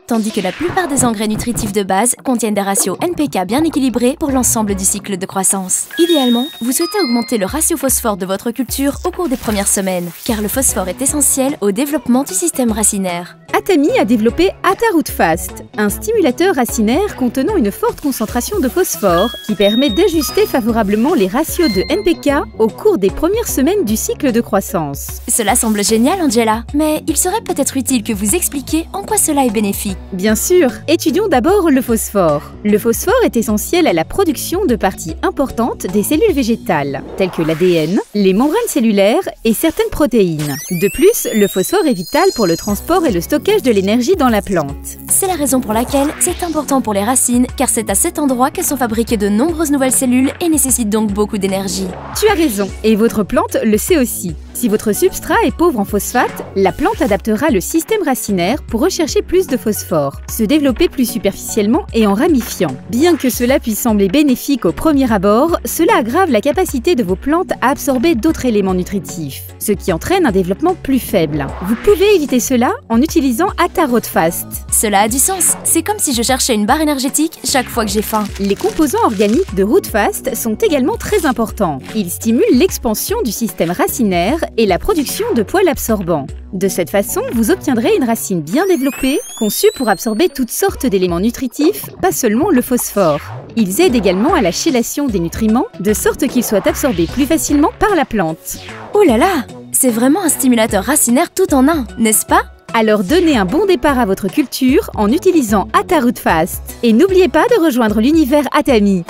tandis que la plupart des engrais nutritifs de base contiennent des ratios NPK bien équilibrés pour l'ensemble du cycle de croissance. Idéalement, vous souhaitez augmenter le ratio phosphore de votre culture au cours des premières semaines, car le phosphore est essentiel au développement du système racinaire. Atami a développé AtaRootFast, un stimulateur racinaire contenant une forte concentration de phosphore qui permet d'ajuster favorablement les ratios de NPK au cours des premières semaines du cycle de croissance. Cela semble génial, Angela, mais il serait peut-être utile que vous expliquiez en quoi cela est bénéfique. Bien sûr, étudions d'abord le phosphore. Le phosphore est essentiel à la production de parties importantes des cellules végétales, telles que l'ADN, les membranes cellulaires et certaines protéines. De plus, le phosphore est vital pour le transport et le stockage de l'énergie dans la plante. C'est la raison pour laquelle c'est important pour les racines, car c'est à cet endroit que sont fabriquées de nombreuses nouvelles cellules et nécessitent donc beaucoup d'énergie. Tu as raison, et votre plante le sait aussi. Si votre substrat est pauvre en phosphate, la plante adaptera le système racinaire pour rechercher plus de phosphore, se développer plus superficiellement et en ramifiant. Bien que cela puisse sembler bénéfique au premier abord, cela aggrave la capacité de vos plantes à absorber d'autres éléments nutritifs, ce qui entraîne un développement plus faible. Vous pouvez éviter cela en utilisant AtaRootFast. Cela a du sens, c'est comme si je cherchais une barre énergétique chaque fois que j'ai faim. Les composants organiques de RootFast sont également très importants. Ils stimulent l'expansion du système racinaire et la production de poils absorbants. De cette façon, vous obtiendrez une racine bien développée, conçue pour absorber toutes sortes d'éléments nutritifs, pas seulement le phosphore. Ils aident également à la chélation des nutriments, de sorte qu'ils soient absorbés plus facilement par la plante. Oh là là, c'est vraiment un stimulateur racinaire tout en un, n'est-ce pas? Alors donnez un bon départ à votre culture en utilisant AtaRootFast. Et n'oubliez pas de rejoindre l'univers Atami.